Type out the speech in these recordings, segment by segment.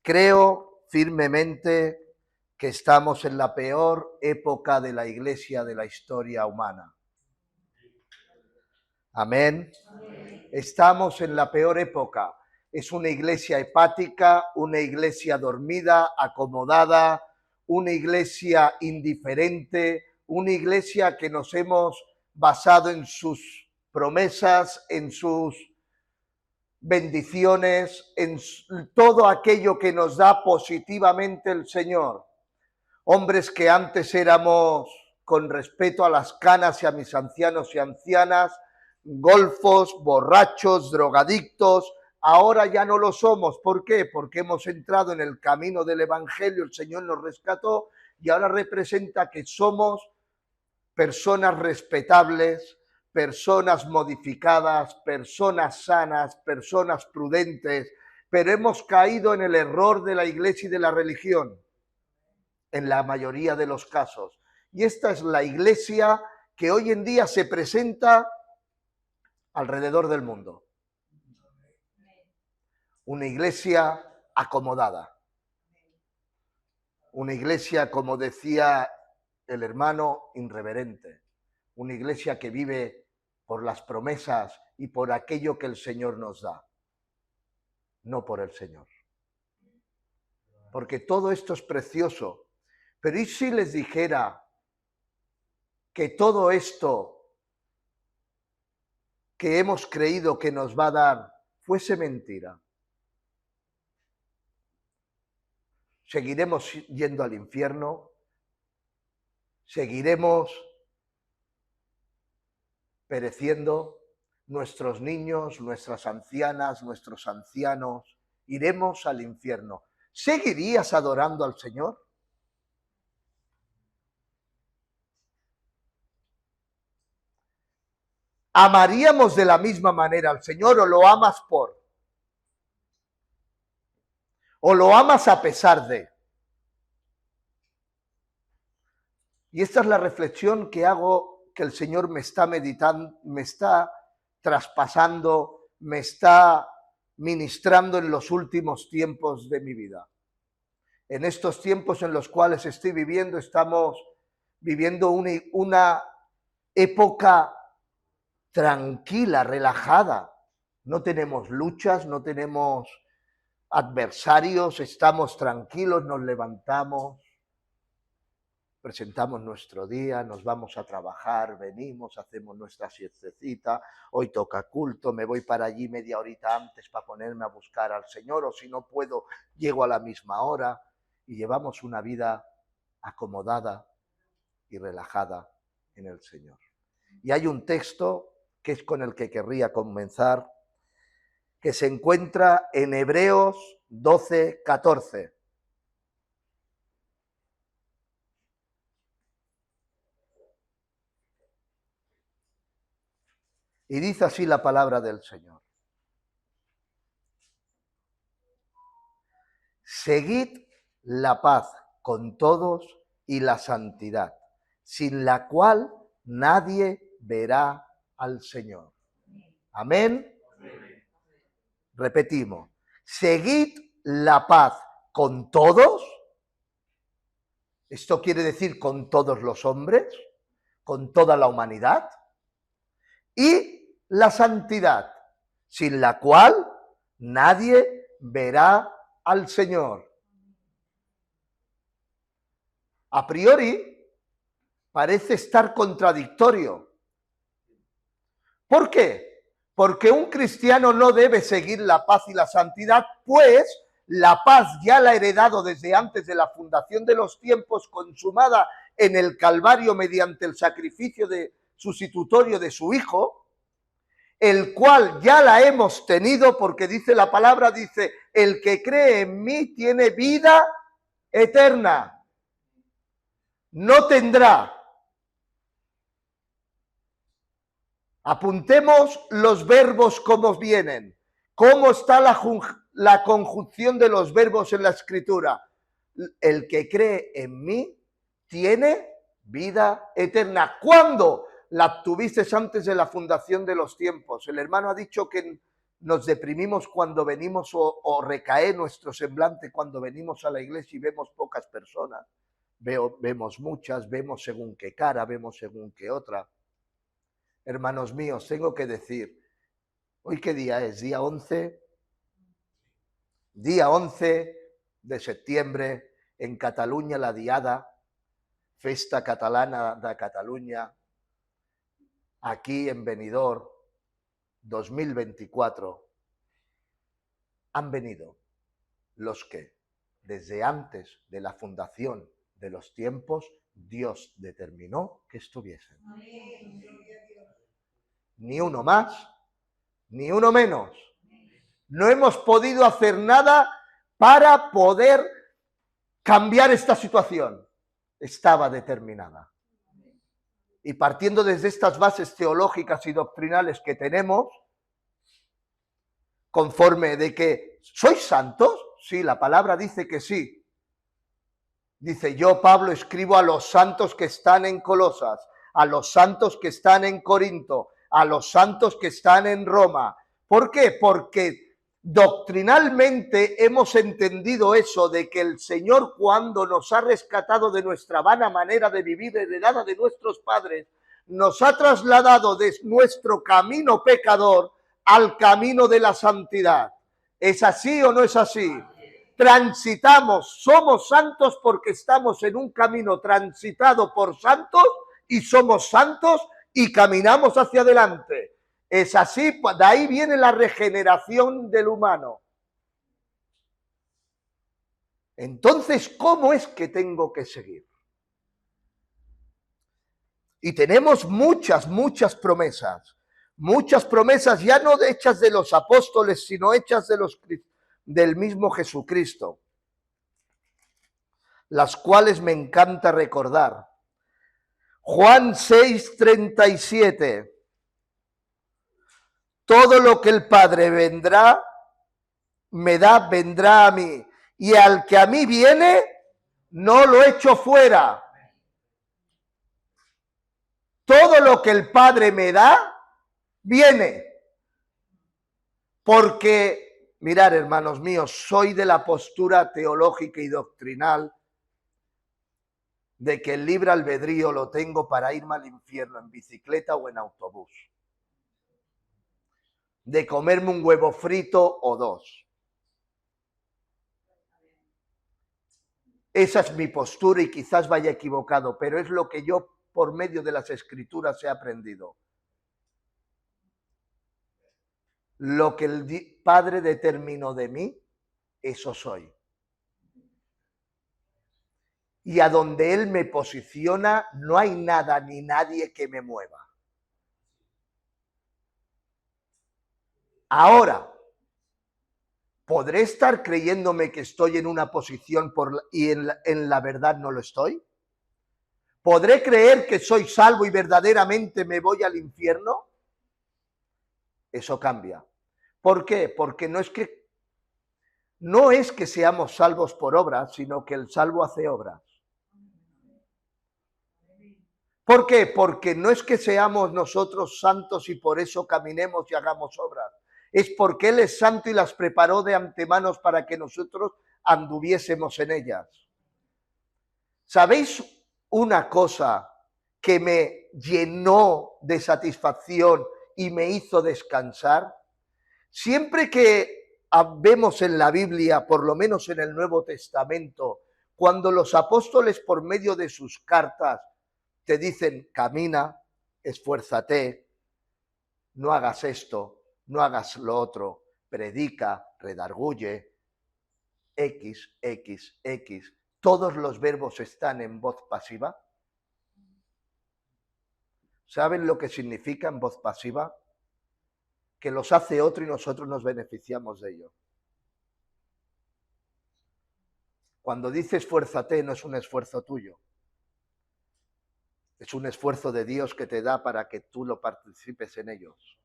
Creo firmemente que estamos en la peor época de la Iglesia de la historia humana. Amén. Estamos en la peor época. Es una iglesia hepática, una iglesia dormida, acomodada, una iglesia indiferente, una iglesia que nos hemos basado en sus promesas, en sus bendiciones, en todo aquello que nos da positivamente el Señor. Hombres que antes éramos, con respeto a las canas y a mis ancianos y ancianas, golfos, borrachos, drogadictos, ahora ya no lo somos. ¿Por qué? Porque hemos entrado en el camino del Evangelio, el Señor nos rescató y ahora representa que somos personas respetables, personas modificadas, personas sanas, personas prudentes, pero hemos caído en el error de la Iglesia y de la religión, en la mayoría de los casos. Y esta es la Iglesia que hoy en día se presenta alrededor del mundo. Una iglesia acomodada. Una iglesia, como decía el hermano, irreverente. Una iglesia que vive por las promesas y por aquello que el Señor nos da. No por el Señor. Porque todo esto es precioso. Pero ¿y si les dijera que todo esto que hemos creído que nos va a dar fuese mentira? Seguiremos yendo al infierno, seguiremos pereciendo, nuestros niños, nuestras ancianas, nuestros ancianos, iremos al infierno. ¿Seguirías adorando al Señor? ¿Amaríamos de la misma manera al Señor o lo amas por? ¿O lo amas a pesar de? Y esta es la reflexión que hago, que el Señor me está meditando, me está traspasando, me está ministrando en los últimos tiempos de mi vida. En estos tiempos en los cuales estoy viviendo, estamos viviendo una época tranquila, relajada. No tenemos luchas, no tenemos adversarios, estamos tranquilos, nos levantamos, presentamos nuestro día, nos vamos a trabajar, venimos, hacemos nuestra siestecita, hoy toca culto, me voy para allí media horita antes para ponerme a buscar al Señor, o si no puedo, llego a la misma hora, y llevamos una vida acomodada y relajada en el Señor. Y hay un texto que es con el que querría comenzar, que se encuentra en Hebreos 12, 14. Y dice así la palabra del Señor. Seguid la paz con todos y la santidad, sin la cual nadie verá al Señor. Amén. Repetimos, seguid la paz con todos. Esto quiere decir con todos los hombres, con toda la humanidad, y la santidad, sin la cual nadie verá al Señor. A priori parece estar contradictorio. ¿Por qué? Porque un cristiano no debe seguir la paz y la santidad, pues la paz ya la ha heredado desde antes de la fundación de los tiempos, consumada en el Calvario mediante el sacrificio sustitutorio de su Hijo, el cual ya la hemos tenido, porque dice la palabra, dice, el que cree en mí tiene vida eterna. No tendrá. Apuntemos los verbos como vienen. ¿Cómo está la conjunción de los verbos en la Escritura? El que cree en mí tiene vida eterna. ¿Cuándo? La tuviste antes de la fundación de los tiempos. El hermano ha dicho que nos deprimimos cuando venimos o recae nuestro semblante cuando venimos a la iglesia y vemos pocas personas. Vemos muchas, vemos según qué cara, vemos según qué otra. Hermanos míos, tengo que decir, ¿hoy qué día es? ¿Día 11? Día 11 de septiembre, en Cataluña, la Diada, Festa Catalana de Cataluña, aquí en Benidorm, 2024, han venido los que desde antes de la fundación de los tiempos Dios determinó que estuviesen. Ni uno más, ni uno menos. No hemos podido hacer nada para poder cambiar esta situación. Estaba determinada. Y partiendo desde estas bases teológicas y doctrinales que tenemos, conforme de que ¿sois santos? Sí, la palabra dice que sí. Dice, yo, Pablo, escribo a los santos que están en Colosas, a los santos que están en Corinto, a los santos que están en Roma. ¿Por qué? Porque doctrinalmente hemos entendido eso de que el Señor, cuando nos ha rescatado de nuestra vana manera de vivir heredada de nuestros padres, nos ha trasladado de nuestro camino pecador al camino de la santidad. ¿Es así o no es así? Transitamos, somos santos porque estamos en un camino transitado por santos y somos santos y caminamos hacia adelante. Es así, de ahí viene la regeneración del humano. Entonces, ¿cómo es que tengo que seguir? Y tenemos muchas promesas. Muchas promesas ya no hechas de los apóstoles, sino hechas del mismo Jesucristo, las cuales me encanta recordar. Juan 6:37. Todo lo que el Padre me da, vendrá a mí. Y al que a mí viene, no lo echo fuera. Todo lo que el Padre me da, viene. Porque, mirad, hermanos míos, soy de la postura teológica y doctrinal de que el libre albedrío lo tengo para irme al infierno en bicicleta o en autobús. De comerme un huevo frito o dos. Esa es mi postura y quizás vaya equivocado, pero es lo que yo por medio de las Escrituras he aprendido. Lo que el Padre determinó de mí, eso soy. Y a donde Él me posiciona, no hay nada ni nadie que me mueva. Ahora, ¿podré estar creyéndome que estoy en una posición y en la verdad no lo estoy? ¿Podré creer que soy salvo y verdaderamente me voy al infierno? Eso cambia. ¿Por qué? Porque no es que seamos salvos por obras, sino que el salvo hace obras. ¿Por qué? Porque no es que seamos nosotros santos y por eso caminemos y hagamos obras. Es porque Él es santo y las preparó de antemano para que nosotros anduviésemos en ellas. ¿Sabéis una cosa que me llenó de satisfacción y me hizo descansar? Siempre que vemos en la Biblia, por lo menos en el Nuevo Testamento, cuando los apóstoles por medio de sus cartas te dicen, camina, esfuérzate, no hagas esto, no hagas lo otro, predica, redarguye, X, todos los verbos están en voz pasiva. ¿Saben lo que significa en voz pasiva? Que los hace otro y nosotros nos beneficiamos de ello. Cuando dice esfuérzate, no es un esfuerzo tuyo. Es un esfuerzo de Dios que te da para que tú lo participes en ellos.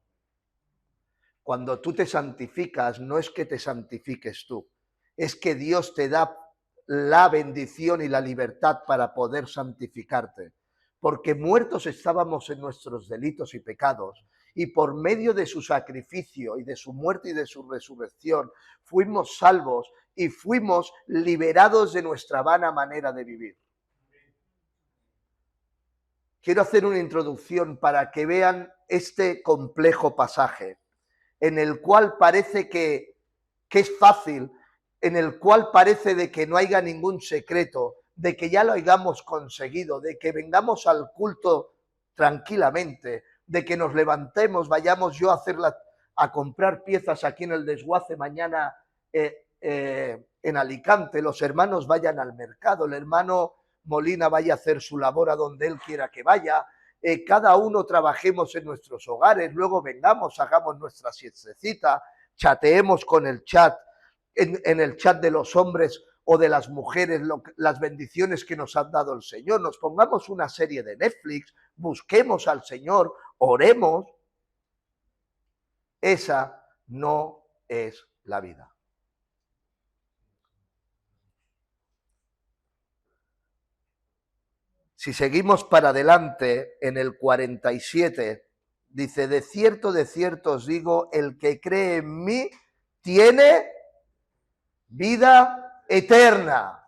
Cuando tú te santificas, no es que te santifiques tú, es que Dios te da la bendición y la libertad para poder santificarte. Porque muertos estábamos en nuestros delitos y pecados, y por medio de su sacrificio y de su muerte y de su resurrección fuimos salvos y fuimos liberados de nuestra vana manera de vivir. Quiero hacer una introducción para que vean este complejo pasaje, en el cual parece que es fácil, en el cual parece de que no haya ningún secreto, de que ya lo hayamos conseguido, de que vengamos al culto tranquilamente, de que nos levantemos, vayamos yo a comprar piezas aquí en el desguace mañana en Alicante, los hermanos vayan al mercado, el hermano Molina vaya a hacer su labor a donde él quiera que vaya, cada uno trabajemos en nuestros hogares, luego vengamos, hagamos nuestra siestecita, chateemos con el chat, en el chat de los hombres o de las mujeres, las bendiciones que nos ha dado el Señor, nos pongamos una serie de Netflix, busquemos al Señor, oremos. Esa no es la vida. Si seguimos para adelante, en el 47, dice, de cierto os digo, el que cree en mí tiene vida eterna.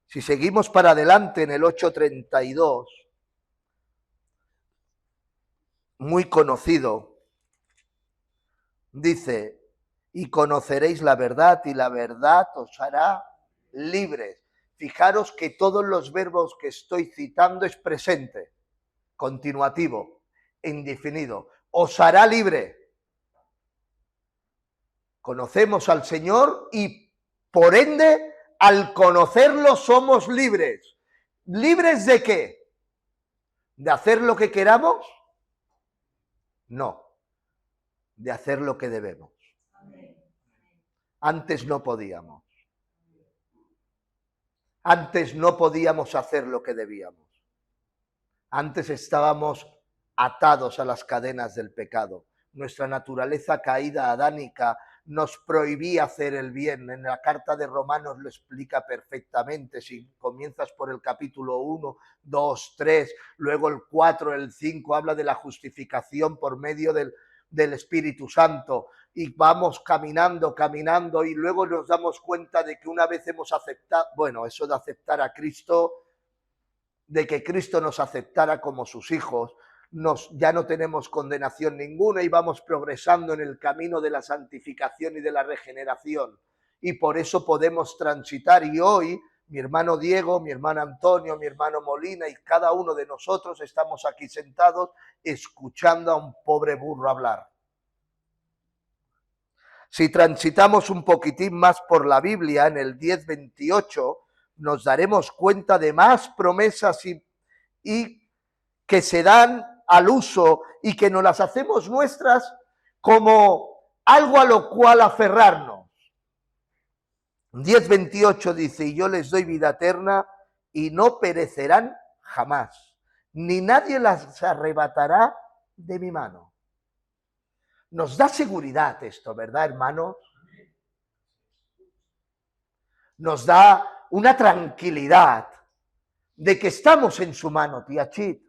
Si seguimos para adelante en el 8:32, muy conocido, dice, y conoceréis la verdad y la verdad os hará libres. Fijaros que todos los verbos que estoy citando es presente, continuativo, indefinido. Os hará libre. Conocemos al Señor y por ende, al conocerlo somos libres. ¿Libres de qué? ¿De hacer lo que queramos? No, de hacer lo que debemos. Antes no podíamos. Antes no podíamos hacer lo que debíamos. Antes estábamos atados a las cadenas del pecado. Nuestra naturaleza caída adánica nos prohibía hacer el bien. En la carta de Romanos lo explica perfectamente. Si comienzas por el capítulo 1, 2, 3, luego el 4, el 5, habla de la justificación por medio del Espíritu Santo. Y vamos caminando y luego nos damos cuenta de que una vez hemos aceptado, bueno, eso de aceptar a Cristo, de que Cristo nos aceptara como sus hijos, ya no tenemos condenación ninguna y vamos progresando en el camino de la santificación y de la regeneración. Y por eso podemos transitar. Y hoy, mi hermano Diego, mi hermano Antonio, mi hermano Molina y cada uno de nosotros estamos aquí sentados escuchando a un pobre burro hablar. Si transitamos un poquitín más por la Biblia, en el 10:28, nos daremos cuenta de más promesas y que se dan al uso y que nos las hacemos nuestras como algo a lo cual aferrarnos. 10:28 dice, y yo les doy vida eterna y no perecerán jamás, ni nadie las arrebatará de mi mano. Nos da seguridad esto, ¿verdad, hermanos? Nos da una tranquilidad de que estamos en su mano, tía Chit,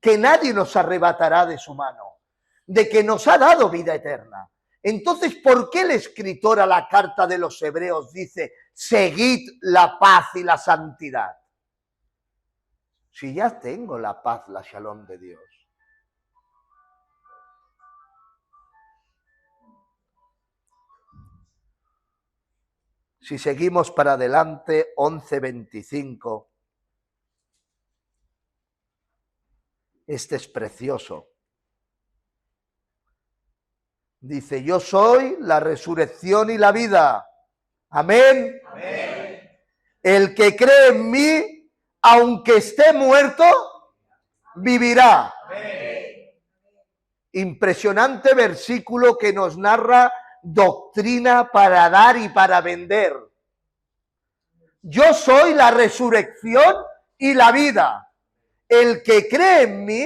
que nadie nos arrebatará de su mano, de que nos ha dado vida eterna. Entonces, ¿por qué el escritor a la carta de los Hebreos dice, seguid la paz y la santidad? Si ya tengo la paz, la shalom de Dios. Si seguimos para adelante, 11:25. Este es precioso. Dice, yo soy la resurrección y la vida. Amén. Amén. El que cree en mí, aunque esté muerto, vivirá. Amén. Impresionante versículo que nos narra doctrina para dar y para vender. Yo soy la resurrección y la vida. El que cree en mí,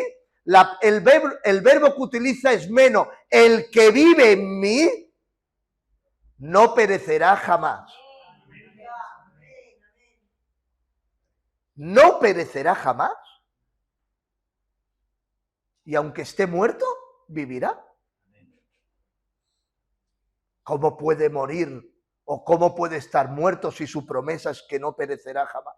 el verbo que utiliza es meno. El que vive en mí no perecerá jamás. No perecerá jamás. Y aunque esté muerto, vivirá. ¿Cómo puede morir o cómo puede estar muerto si su promesa es que no perecerá jamás?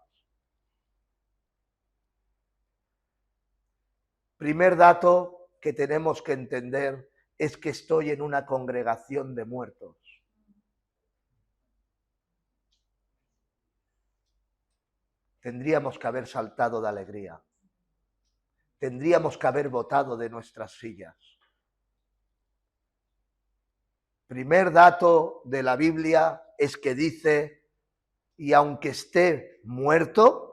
Primer dato que tenemos que entender es que estoy en una congregación de muertos. Tendríamos que haber saltado de alegría. Tendríamos que haber votado de nuestras sillas. Primer dato de la Biblia es que dice, y aunque esté muerto,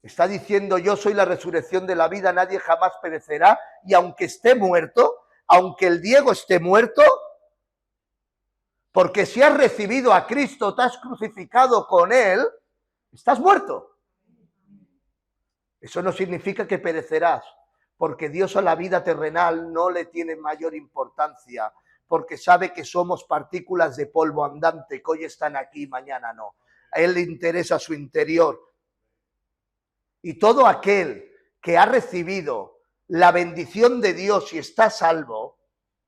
está diciendo, yo soy la resurrección de la vida, nadie jamás perecerá, y aunque esté muerto, aunque el Diego esté muerto, porque si has recibido a Cristo, te has crucificado con Él, estás muerto. Eso no significa que perecerás, porque Dios a la vida terrenal no le tiene mayor importancia, porque sabe que somos partículas de polvo andante, que hoy están aquí, mañana no. A Él le interesa su interior. Y todo aquel que ha recibido la bendición de Dios y está salvo,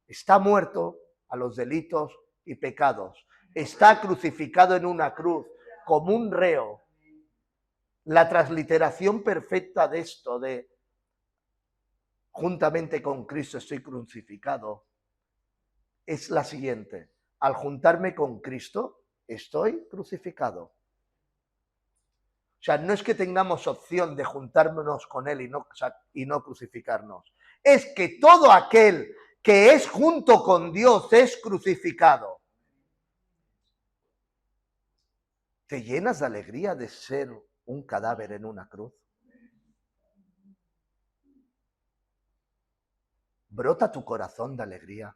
está muerto a los delitos y pecados. Está crucificado en una cruz como un reo. La transliteración perfecta de esto, de juntamente con Cristo estoy crucificado, es la siguiente. Al juntarme con Cristo, estoy crucificado. O sea, no es que tengamos opción de juntarnos con Él y no crucificarnos. Es que todo aquel que es junto con Dios es crucificado. ¿Te llenas de alegría de ser un cadáver en una cruz? ¿Brota tu corazón de alegría?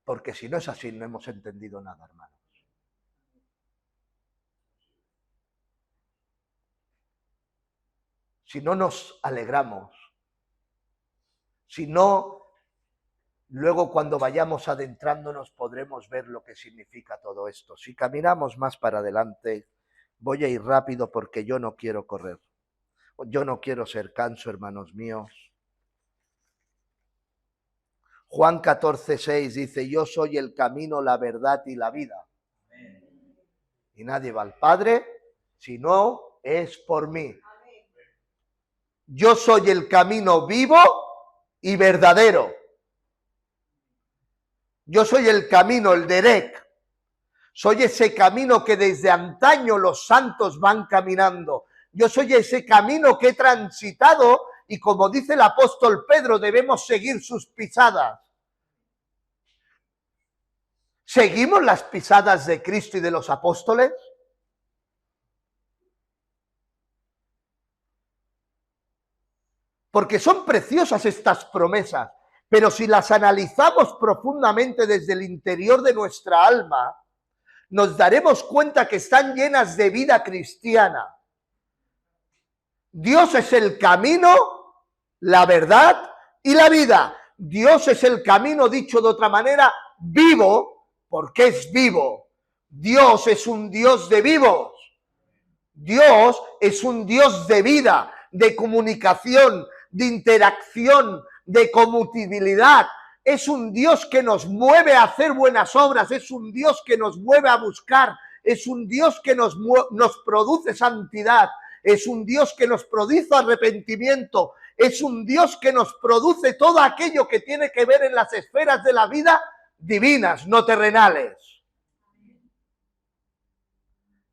Porque si no es así, no hemos entendido nada, hermanos. Si no nos alegramos, si no, luego cuando vayamos adentrándonos podremos ver lo que significa todo esto. Si caminamos más para adelante, voy a ir rápido porque yo no quiero correr. Yo no quiero ser canso, hermanos míos. Juan 14:6 dice, yo soy el camino, la verdad y la vida. Y nadie va al Padre si no es por mí. Yo soy el camino vivo y verdadero. Yo soy el camino, el derek. Soy ese camino que desde antaño los santos van caminando. Yo soy ese camino que he transitado y como dice el apóstol Pedro, debemos seguir sus pisadas. ¿Seguimos las pisadas de Cristo y de los apóstoles? Porque son preciosas estas promesas, pero si las analizamos profundamente desde el interior de nuestra alma, nos daremos cuenta que están llenas de vida cristiana. Dios es el camino, la verdad y la vida. Dios es el camino, dicho de otra manera, vivo, porque es vivo. Dios es un Dios de vivos. Dios es un Dios de vida, de comunicación, de interacción, de comutabilidad. Es un Dios que nos mueve a hacer buenas obras, es un Dios que nos mueve a buscar, es un Dios que nos produce santidad, es un Dios que nos produce arrepentimiento, es un Dios que nos produce todo aquello que tiene que ver en las esferas de la vida divinas, no terrenales.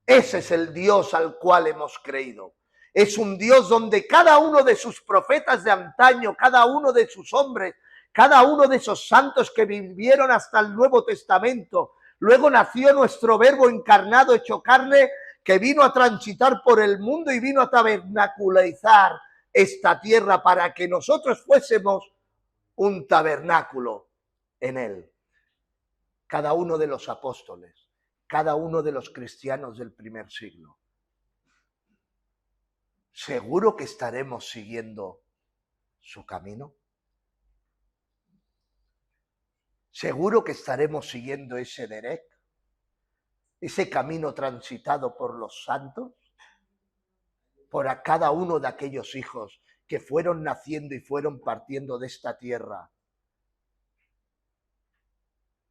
Ese es el Dios al cual hemos creído. Es un Dios donde cada uno de sus profetas de antaño, cada uno de sus hombres, cada uno de esos santos que vivieron hasta el Nuevo Testamento, luego nació nuestro verbo encarnado, hecho carne, que vino a transitar por el mundo y vino a tabernaculizar esta tierra para que nosotros fuésemos un tabernáculo en él. Cada uno de los apóstoles, cada uno de los cristianos del primer siglo. ¿Seguro que estaremos siguiendo su camino? ¿Seguro que estaremos siguiendo ese derek? ¿Ese camino transitado por los santos? Por a cada uno de aquellos hijos que fueron naciendo y fueron partiendo de esta tierra.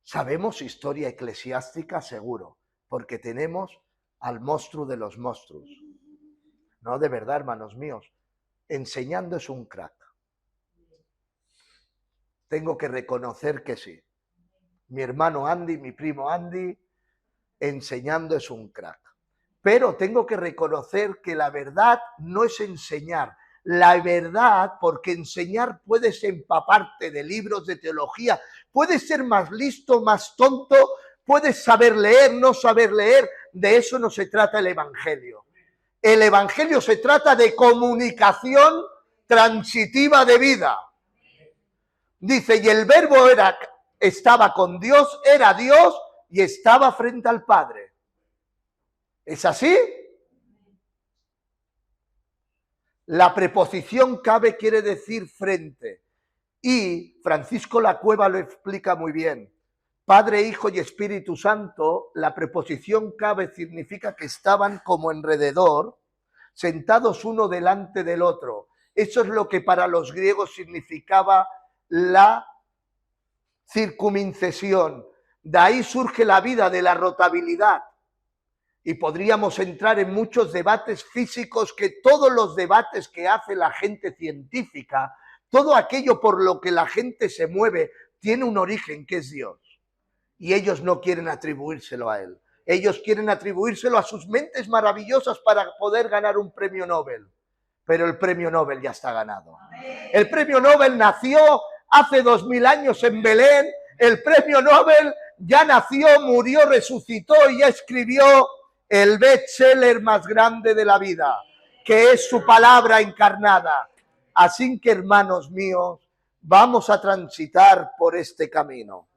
¿Sabemos historia eclesiástica? Seguro, porque tenemos al monstruo de los monstruos. No, de verdad, hermanos míos, enseñando es un crack. Tengo que reconocer que sí. Mi hermano Andy, mi primo Andy, enseñando es un crack. Pero tengo que reconocer que la verdad no es enseñar. La verdad, porque enseñar puedes empaparte de libros de teología, puedes ser más listo, más tonto, puedes saber leer, no saber leer. De eso no se trata el Evangelio. El Evangelio se trata de comunicación transitiva de vida. Dice, y el verbo estaba con Dios, era Dios y estaba frente al Padre. ¿Es así? La preposición cabe quiere decir frente. Y Francisco La Cueva lo explica muy bien. Padre, Hijo y Espíritu Santo, la preposición cabe significa que estaban como alrededor, sentados uno delante del otro. Eso es lo que para los griegos significaba la circuncisión. De ahí surge la vida de la rotabilidad. Y podríamos entrar en muchos debates físicos, que todos los debates que hace la gente científica, todo aquello por lo que la gente se mueve, tiene un origen que es Dios. Y ellos no quieren atribuírselo a Él. Ellos quieren atribuírselo a sus mentes maravillosas para poder ganar un premio Nobel. Pero el premio Nobel ya está ganado. El premio Nobel nació hace 2000 años en Belén. El premio Nobel ya nació, murió, resucitó y ya escribió el bestseller más grande de la vida, que es su palabra encarnada. Así que, hermanos míos, vamos a transitar por este camino.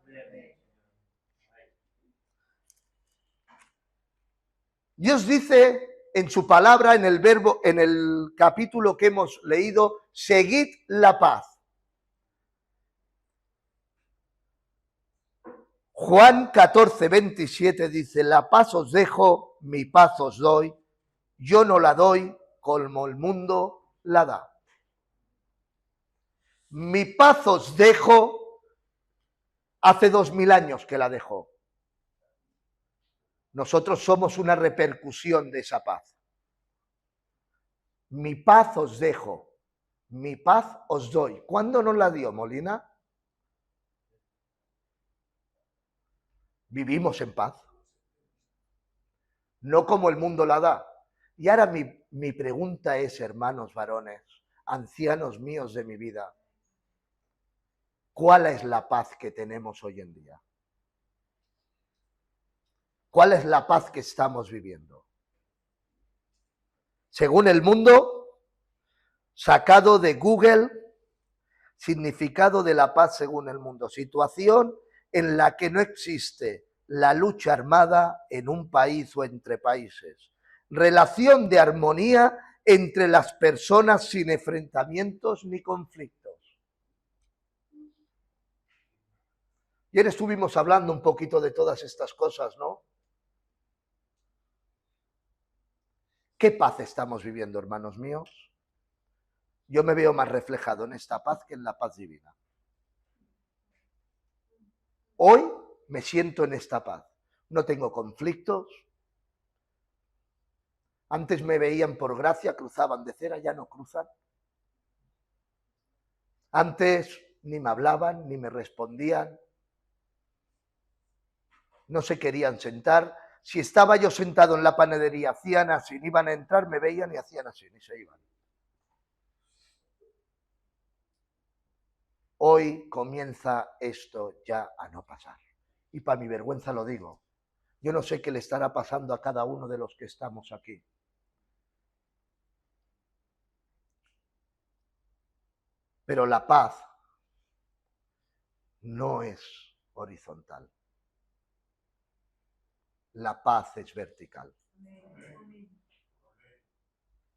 Dios dice en su palabra, en el verbo, en el capítulo que hemos leído, seguid la paz. Juan 14, 27 dice, la paz os dejo, mi paz os doy, yo no la doy como el mundo la da. Mi paz os dejo, hace 2000 años que la dejó. Nosotros somos una repercusión de esa paz. Mi paz os dejo, mi paz os doy. ¿Cuándo nos la dio, Molina? Vivimos en paz. No como el mundo la da. Y ahora mi pregunta es, hermanos varones, ancianos míos de mi vida, ¿cuál es la paz que tenemos hoy en día? ¿Cuál es la paz que estamos viviendo? Según el mundo, sacado de Google, significado de la paz según el mundo, situación en la que no existe la lucha armada en un país o entre países, relación de armonía entre las personas sin enfrentamientos ni conflictos. Ayer estuvimos hablando un poquito de todas estas cosas, ¿no? ¿Qué paz estamos viviendo, hermanos míos? Yo me veo más reflejado en esta paz que en la paz divina. Hoy me siento en esta paz. No tengo conflictos. Antes me veían por gracia, cruzaban de cera, ya no cruzan. Antes ni me hablaban, ni me respondían. No se querían sentar. Si estaba yo sentado en la panadería, hacían así, iban a entrar, me veían y hacían así, y se iban. Hoy comienza esto ya a no pasar. Y para mi vergüenza lo digo. Yo no sé qué le estará pasando a cada uno de los que estamos aquí. Pero la paz no es horizontal. La paz es vertical.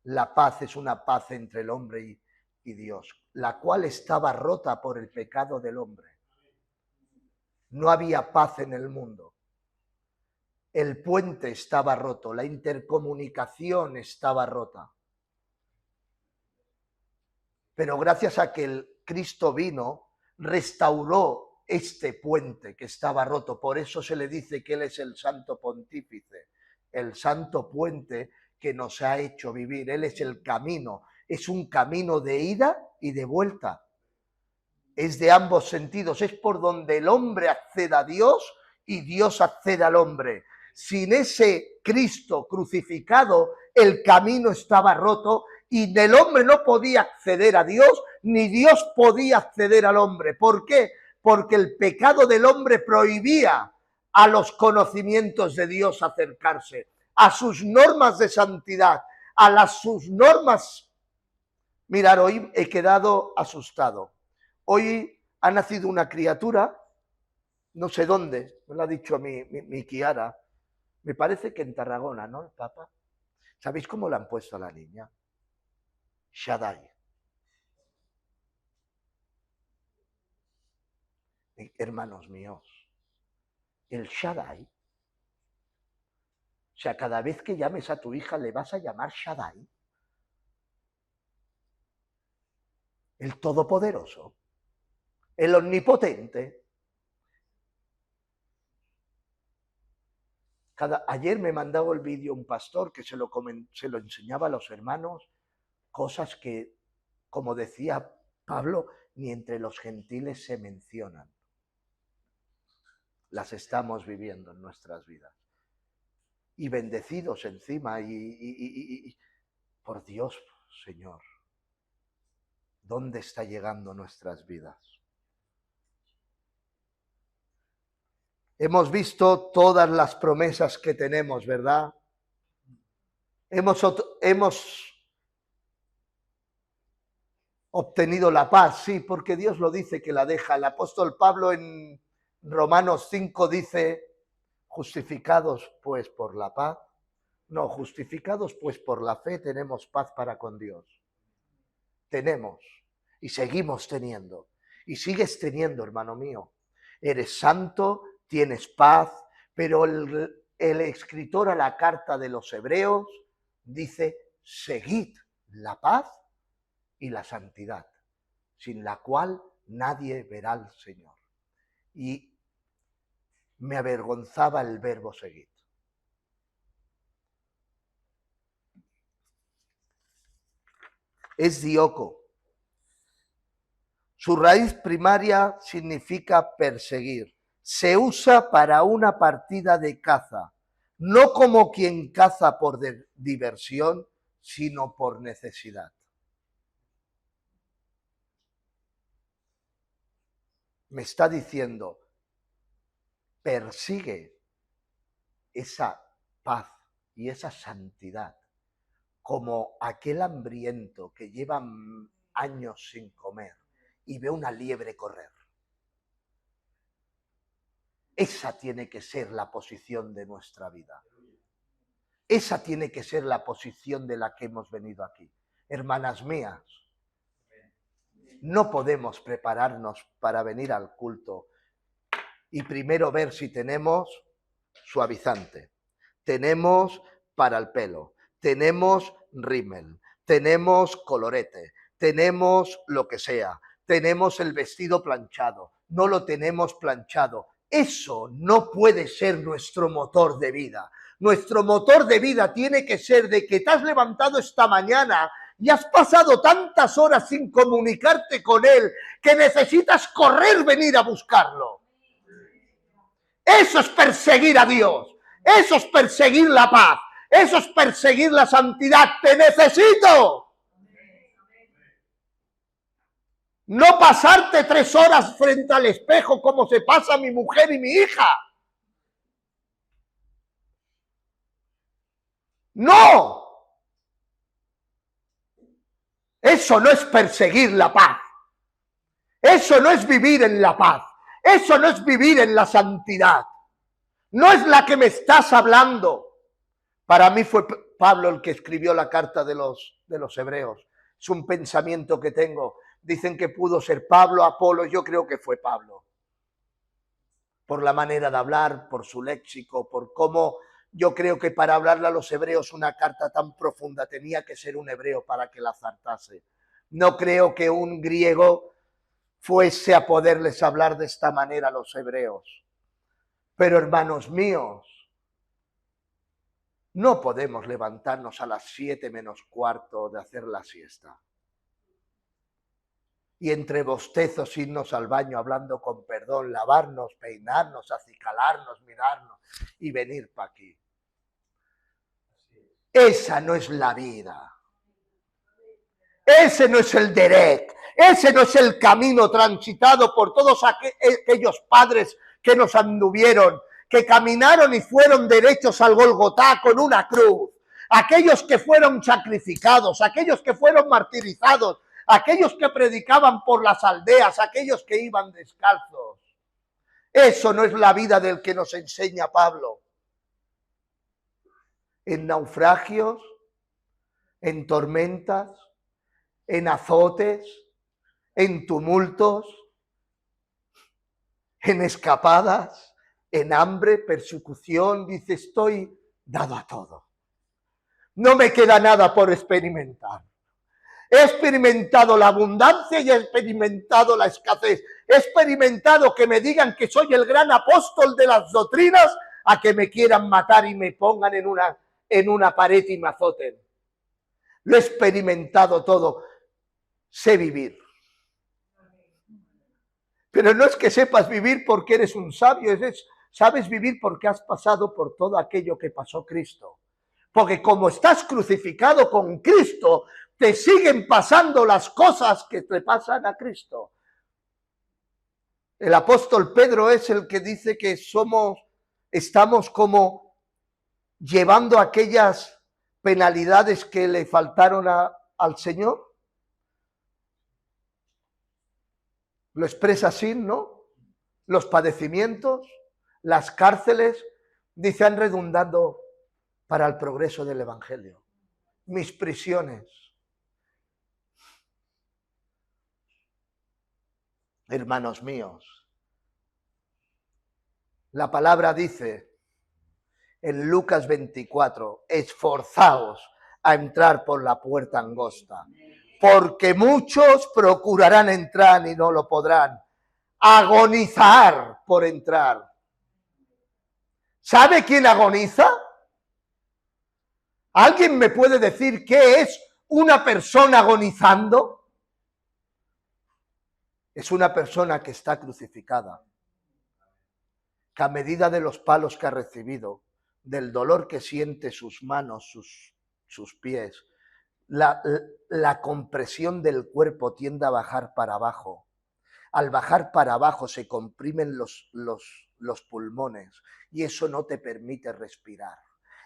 La paz es una paz entre el hombre y Dios, la cual estaba rota por el pecado del hombre. No había paz en el mundo. El puente estaba roto, la intercomunicación estaba rota. Pero gracias a que el Cristo vino, restauró este puente que estaba roto. Por eso se le dice que Él es el Santo Pontífice, el Santo Puente que nos ha hecho vivir. Él es el camino, es un camino de ida y de vuelta. Es de ambos sentidos, es por donde el hombre accede a Dios y Dios accede al hombre. Sin ese Cristo crucificado, el camino estaba roto y el hombre no podía acceder a Dios, ni Dios podía acceder al hombre. ¿Por qué? Porque el pecado del hombre prohibía a los conocimientos de Dios acercarse, a sus normas de santidad, sus normas. Mirad, hoy he quedado asustado. Hoy ha nacido una criatura, no sé dónde, me lo ha dicho mi Kiara, me parece que en Tarragona, ¿no, el Papa? ¿Sabéis cómo le han puesto a la niña? Shaddai. Hermanos míos, el Shaddai, o sea, cada vez que llames a tu hija le vas a llamar Shaddai, el Todopoderoso, el Omnipotente. Ayer me mandaba el vídeo un pastor que se lo enseñaba a los hermanos, cosas que, como decía Pablo, ni entre los gentiles se mencionan. Las estamos viviendo en nuestras vidas. Y bendecidos encima, por Dios, Señor, ¿dónde está llegando nuestras vidas? Hemos visto todas las promesas que tenemos, ¿verdad? Hemos obtenido la paz, sí, porque Dios lo dice que la deja. El apóstol Pablo en Romanos 5 dice, justificados pues por la paz, no, justificados pues por la fe tenemos paz para con Dios. Tenemos y seguimos teniendo. Y sigues teniendo, hermano mío. Eres santo, tienes paz, pero el escritor a la carta de los Hebreos dice, seguid la paz y la santidad, sin la cual nadie verá al Señor. Y me avergonzaba el verbo seguir. Es dioco. Su raíz primaria significa perseguir. Se usa para una partida de caza, no como quien caza por diversión, sino por necesidad. Me está diciendo, persigue esa paz y esa santidad como aquel hambriento que lleva años sin comer y ve una liebre correr. Esa tiene que ser la posición de nuestra vida. Esa tiene que ser la posición de la que hemos venido aquí. Hermanas mías, no podemos prepararnos para venir al culto y primero ver si tenemos suavizante, tenemos para el pelo, tenemos rímel, tenemos colorete, tenemos lo que sea, tenemos el vestido planchado, no lo tenemos planchado. Eso no puede ser nuestro motor de vida. Nuestro motor de vida tiene que ser de que te has levantado esta mañana y has pasado tantas horas sin comunicarte con Él que necesitas correr, venir a buscarlo. Eso es perseguir a Dios. Eso es perseguir la paz. Eso es perseguir la santidad. ¡Te necesito! No pasarte 3 horas frente al espejo como se pasa mi mujer y mi hija. ¡No! Eso no es perseguir la paz. Eso no es vivir en la paz. Eso no es vivir en la santidad. No es la que me estás hablando. Para mí fue Pablo el que escribió la carta de los Hebreos. Es un pensamiento que tengo. Dicen que pudo ser Pablo, Apolo, yo creo que fue Pablo. Por la manera de hablar, por su léxico, por cómo yo creo que para hablarle a los hebreos una carta tan profunda tenía que ser un hebreo para que la acertase. No creo que un griego fuese a poderles hablar de esta manera a los hebreos. Pero hermanos míos, no podemos levantarnos a las 7 menos cuarto de hacer la siesta. Y entre bostezos irnos al baño hablando con perdón, lavarnos, peinarnos, acicalarnos, mirarnos y venir para aquí. Esa no es la vida. Ese no es el derech. Ese no es el camino transitado por todos aquellos padres que nos anduvieron, que caminaron y fueron derechos al Golgotá con una cruz. Aquellos que fueron sacrificados, aquellos que fueron martirizados, aquellos que predicaban por las aldeas, aquellos que iban descalzos. Eso no es la vida del que nos enseña Pablo. En naufragios, en tormentas, en azotes, en tumultos, en escapadas, en hambre, persecución, dice, estoy dado a todo. No me queda nada por experimentar. He experimentado la abundancia y he experimentado la escasez. He experimentado que me digan que soy el gran apóstol de las doctrinas a que me quieran matar y me pongan en una pared y me azoten. Lo he experimentado todo. Sé vivir. Pero no es que sepas vivir porque eres un sabio, sabes vivir porque has pasado por todo aquello que pasó Cristo. Porque como estás crucificado con Cristo, te siguen pasando las cosas que te pasan a Cristo. El apóstol Pedro es el que dice que estamos como llevando aquellas penalidades que le faltaron al Señor. Lo expresa así, ¿no? Los padecimientos, las cárceles, dice, han redundado para el progreso del Evangelio. Mis prisiones. Hermanos míos, la palabra dice en Lucas 24, esforzaos a entrar por la puerta angosta, porque muchos procurarán entrar y no lo podrán. Agonizar por entrar. ¿Sabe quién agoniza? ¿Alguien me puede decir qué es una persona agonizando? Es una persona que está crucificada, que a medida de los palos que ha recibido, del dolor que siente sus manos, sus pies, la compresión del cuerpo tiende a bajar para abajo. Al bajar para abajo se comprimen los pulmones y eso no te permite respirar.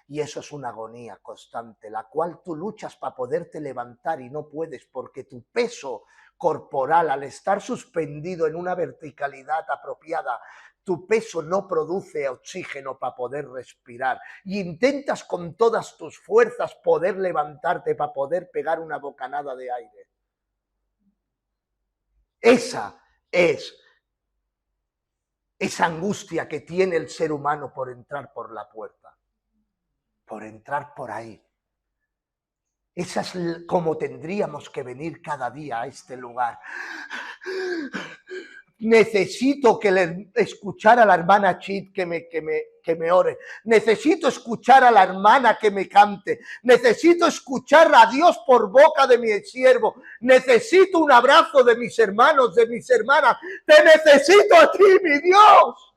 Y eso es una agonía constante, la cual tú luchas para poderte levantar y no puedes porque tu peso corporal, al estar suspendido en una verticalidad apropiada, tu peso no produce oxígeno para poder respirar. Y intentas con todas tus fuerzas poder levantarte para poder pegar una bocanada de aire. Esa es esa angustia que tiene el ser humano por entrar por la puerta, por entrar por ahí. Esa es como tendríamos que venir cada día a este lugar. Necesito escuchar a la hermana Chit que me ore. Necesito escuchar a la hermana que me cante. Necesito escuchar a Dios por boca de mi siervo. Necesito un abrazo de mis hermanos, de mis hermanas. Te necesito a ti, mi Dios.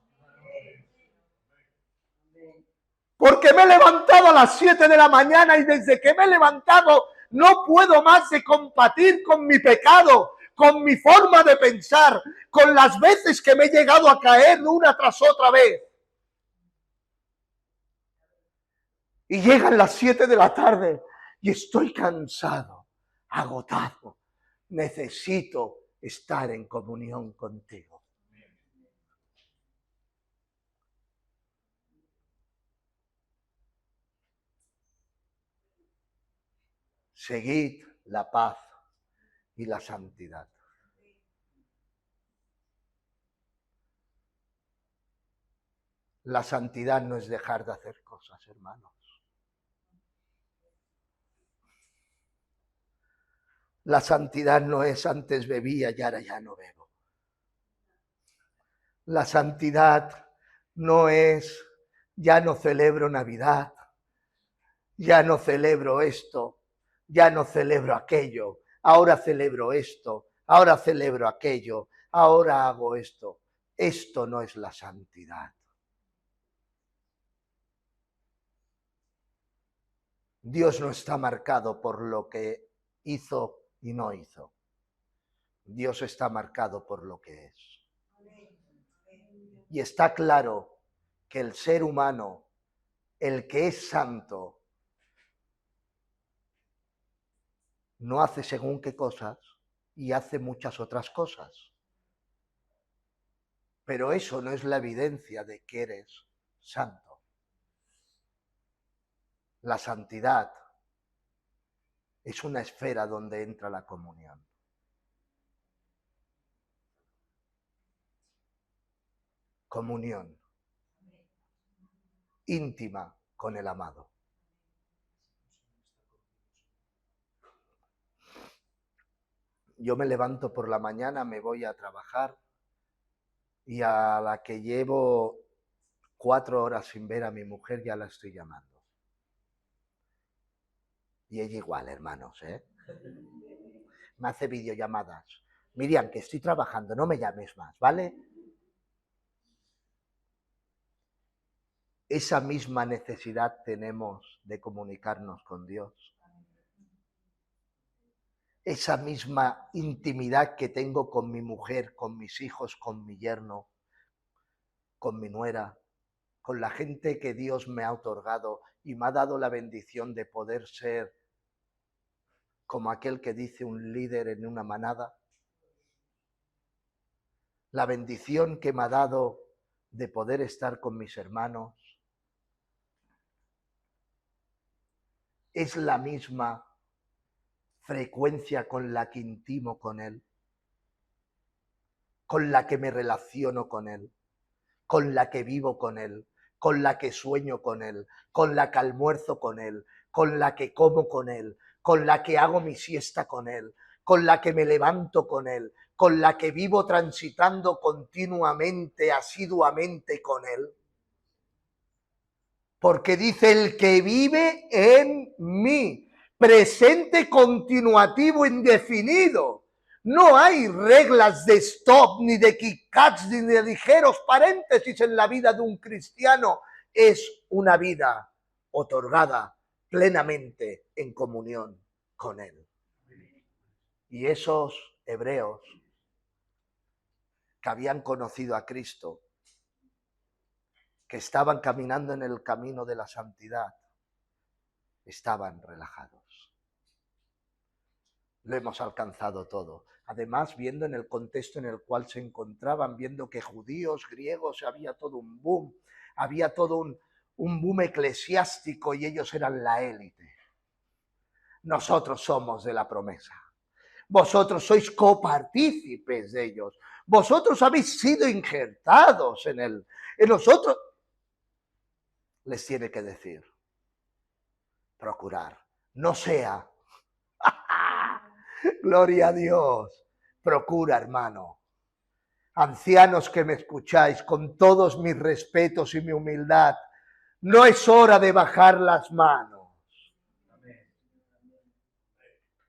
Porque me he levantado a las 7 de la mañana y desde que me he levantado no puedo más de compatir con mi pecado, con mi forma de pensar, con las veces que me he llegado a caer una tras otra vez. Y llegan las 7 de la tarde y estoy cansado, agotado. Necesito estar en comunión contigo. Seguid la paz y la santidad. La santidad no es dejar de hacer cosas, hermanos. La santidad no es antes bebía y ahora ya no bebo. La santidad no es ya no celebro Navidad, ya no celebro esto, ya no celebro aquello, ahora celebro esto, ahora celebro aquello, ahora hago esto. Esto no es la santidad. Dios no está marcado por lo que hizo y no hizo. Dios está marcado por lo que es. Y está claro que el ser humano, el que es santo, no hace según qué cosas y hace muchas otras cosas. Pero eso no es la evidencia de que eres santo. La santidad es una esfera donde entra la comunión. Comunión íntima con el amado. Yo me levanto por la mañana, me voy a trabajar y a la que llevo 4 horas sin ver a mi mujer ya la estoy llamando. Y ella igual, hermanos, ¿eh? Me hace videollamadas. Miriam, que estoy trabajando, no me llames más, ¿vale? Esa misma necesidad tenemos de comunicarnos con Dios. Esa misma intimidad que tengo con mi mujer, con mis hijos, con mi yerno, con mi nuera, con la gente que Dios me ha otorgado y me ha dado la bendición de poder ser como aquel que dice un líder en una manada. La bendición que me ha dado de poder estar con mis hermanos es la misma frecuencia con la que intimo con Él, con la que me relaciono con Él, con la que vivo con Él, con la que sueño con Él, con la que almuerzo con Él, con la que como con Él, con la que hago mi siesta con Él, con la que me levanto con Él, con la que vivo transitando continuamente, asiduamente con Él. Porque dice el que vive en mí, presente continuativo indefinido. No hay reglas de stop, ni de kick-cuts, ni de ligeros paréntesis en la vida de un cristiano. Es una vida otorgada plenamente en comunión con Él. Y esos hebreos que habían conocido a Cristo, que estaban caminando en el camino de la santidad, estaban relajados. Lo hemos alcanzado todo. Además, viendo en el contexto en el cual se encontraban, viendo que judíos, griegos, había todo un boom, había todo un boom eclesiástico y ellos eran la élite. Nosotros somos de la promesa. Vosotros sois copartícipes de ellos. Vosotros habéis sido injertados en él. En nosotros les tiene que decir, procurar, no sea. Gloria a Dios. Procura, hermano. Ancianos que me escucháis, con todos mis respetos y mi humildad, no es hora de bajar las manos.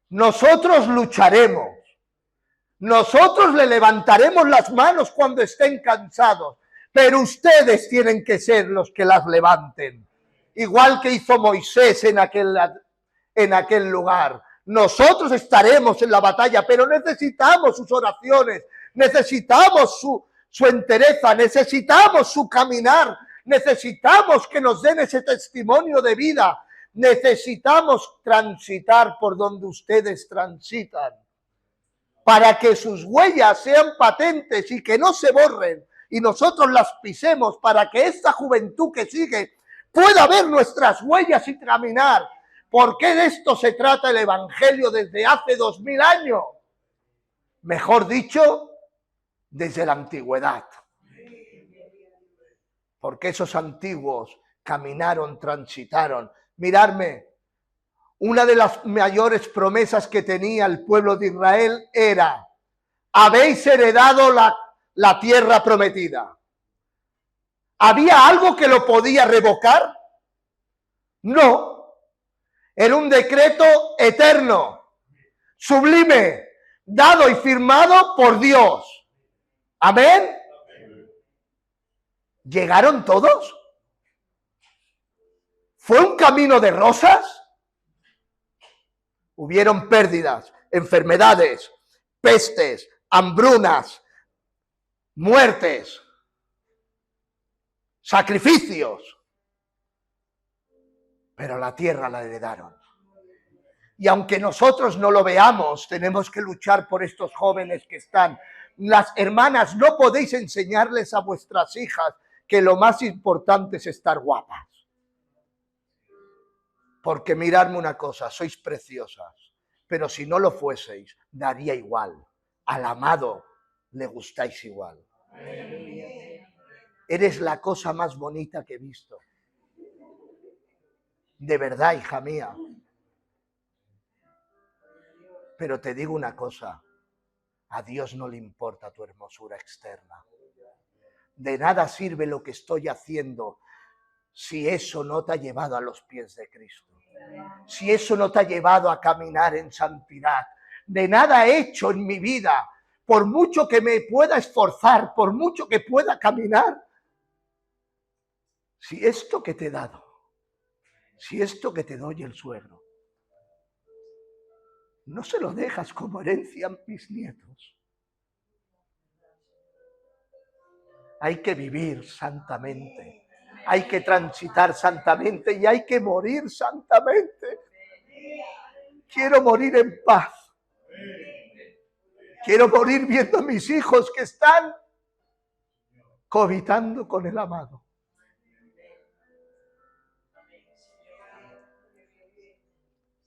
Nosotros lucharemos. Nosotros le levantaremos las manos cuando estén cansados, pero ustedes tienen que ser los que las levanten. Igual que hizo Moisés en aquel lugar. Nosotros estaremos en la batalla, pero necesitamos sus oraciones, necesitamos su entereza, necesitamos su caminar, necesitamos que nos den ese testimonio de vida, necesitamos transitar por donde ustedes transitan, para que sus huellas sean patentes y que no se borren, y nosotros las pisemos, para que esta juventud que sigue pueda ver nuestras huellas y caminar. Porque de esto se trata el Evangelio desde hace 2000 años. Mejor dicho, desde la antigüedad. Porque esos antiguos caminaron, transitaron. Miradme, una de las mayores promesas que tenía el pueblo de Israel era: habéis heredado la tierra prometida. ¿Había algo que lo podía revocar? No. Era un decreto eterno, sublime, dado y firmado por Dios. Amén. ¿Llegaron todos? ¿Fue un camino de rosas? Hubieron pérdidas, enfermedades, pestes, hambrunas, muertes, sacrificios. Pero la tierra la heredaron. Y aunque nosotros no lo veamos, tenemos que luchar por estos jóvenes que están. Las hermanas, no podéis enseñarles a vuestras hijas que lo más importante es estar guapas. Porque miradme una cosa, sois preciosas, pero si no lo fueseis, daría igual. Al amado le gustáis igual. Eres la cosa más bonita que he visto. De verdad, hija mía. Pero te digo una cosa, a Dios no le importa tu hermosura externa. De nada sirve lo que estoy haciendo si eso no te ha llevado a los pies de Cristo. Si eso no te ha llevado a caminar en santidad. De nada he hecho en mi vida, por mucho que me pueda esforzar, por mucho que pueda caminar. Si esto que te he dado, si esto que te doy el suegro, no se lo dejas como herencia a mis nietos. Hay que vivir santamente, hay que transitar santamente y hay que morir santamente. Quiero morir en paz. Quiero morir viendo a mis hijos que están cohabitando con el amado.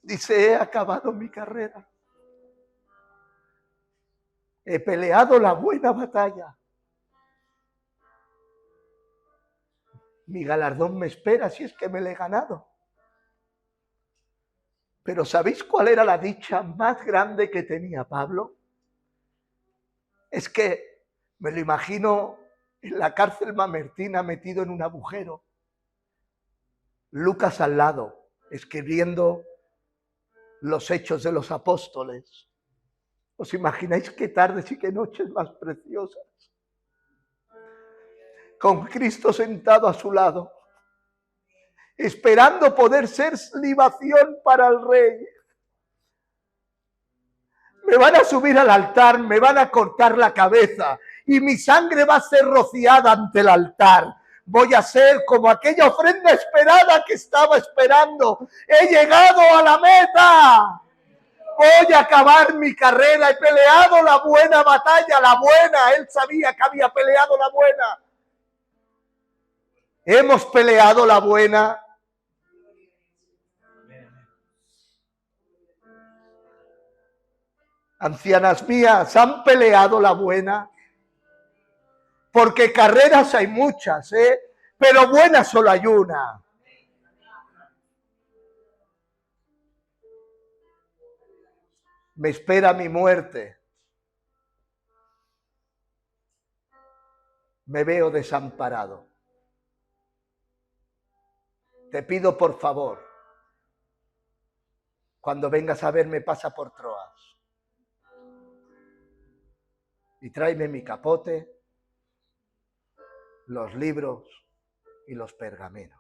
Dice, he acabado mi carrera. He peleado la buena batalla. Mi galardón me espera si es que me lo he ganado. Pero ¿sabéis cuál era la dicha más grande que tenía Pablo? Es que me lo imagino en la cárcel mamertina metido en un agujero. Lucas al lado, escribiendo los hechos de los apóstoles. ¿Os imagináis qué tardes y qué noches más preciosas? Con Cristo sentado a su lado, esperando poder ser libación para el Rey. Me van a subir al altar, me van a cortar la cabeza y mi sangre va a ser rociada ante el altar. Voy a ser como aquella ofrenda esperada que estaba esperando. He llegado a la meta. Voy a acabar mi carrera. He peleado la buena batalla, la buena. Él sabía que había peleado la buena. Hemos peleado la buena. Ancianas mías, han peleado la buena. Porque carreras hay muchas, pero buena solo hay una. Me espera mi muerte. Me veo desamparado. Te pido por favor, cuando vengas a verme, pasa por Troas. Y tráeme mi capote, los libros y los pergaminos.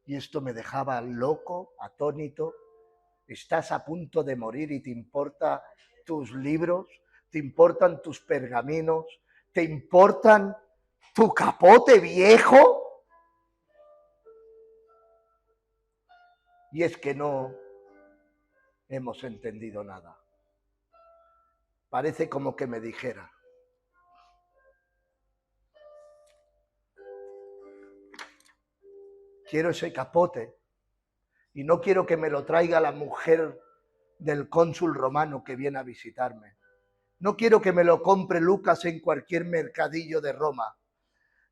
Y esto me dejaba loco, atónito. Estás a punto de morir y te importan tus libros, te importan tus pergaminos, te importan tu capote viejo. Y es que no hemos entendido nada. Parece como que me dijera: quiero ese capote y no quiero que me lo traiga la mujer del cónsul romano que viene a visitarme. No quiero que me lo compre Lucas en cualquier mercadillo de Roma.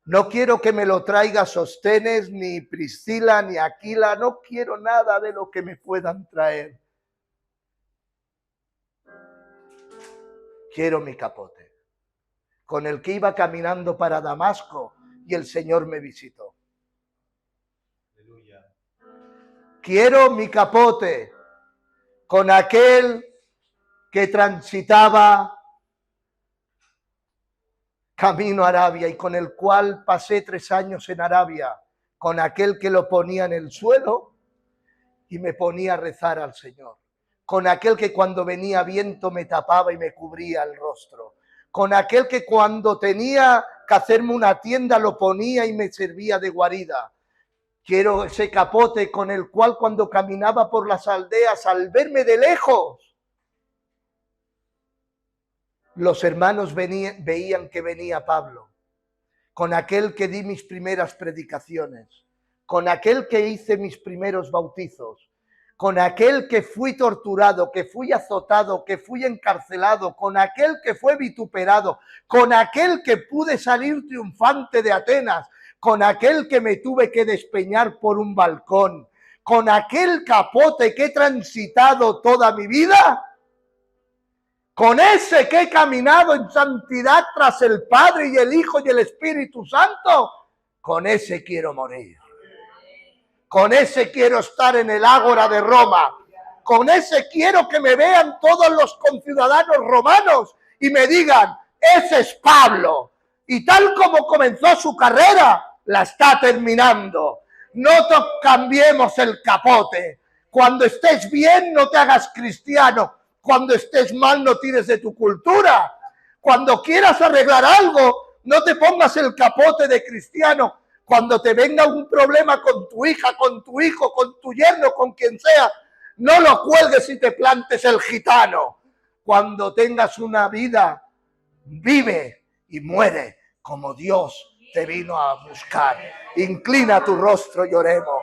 No quiero que me lo traiga Sostenes, ni Priscila, ni Aquila. No quiero nada de lo que me puedan traer. Quiero mi capote, con el que iba caminando para Damasco y el Señor me visitó. Aleluya. Quiero mi capote, con aquel que transitaba camino a Arabia y con el cual pasé 3 años en Arabia, con aquel que lo ponía en el suelo y me ponía a rezar al Señor, con aquel que cuando venía viento me tapaba y me cubría el rostro, con aquel que cuando tenía que hacerme una tienda lo ponía y me servía de guarida. Quiero ese capote con el cual cuando caminaba por las aldeas, al verme de lejos, los hermanos veían que venía Pablo, con aquel que di mis primeras predicaciones, con aquel que hice mis primeros bautizos, con aquel que fui torturado, que fui azotado, que fui encarcelado, con aquel que fue vituperado, con aquel que pude salir triunfante de Atenas, con aquel que me tuve que despeñar por un balcón, con aquel capote que he transitado toda mi vida. Con ese que he caminado en santidad tras el Padre y el Hijo y el Espíritu Santo, con ese quiero morir. Con ese quiero estar en el ágora de Roma. Con ese quiero que me vean todos los conciudadanos romanos y me digan, ese es Pablo. Y tal como comenzó su carrera, la está terminando. No cambiemos el capote. Cuando estés bien, no te hagas cristiano. Cuando estés mal, no tires de tu cultura. Cuando quieras arreglar algo, no te pongas el capote de cristiano. Cuando te venga un problema con tu hija, con tu hijo, con tu yerno, con quien sea, no lo cuelgues y te plantes el gitano. Cuando tengas una vida, vive y muere como Dios te vino a buscar. Inclina tu rostro y oremos.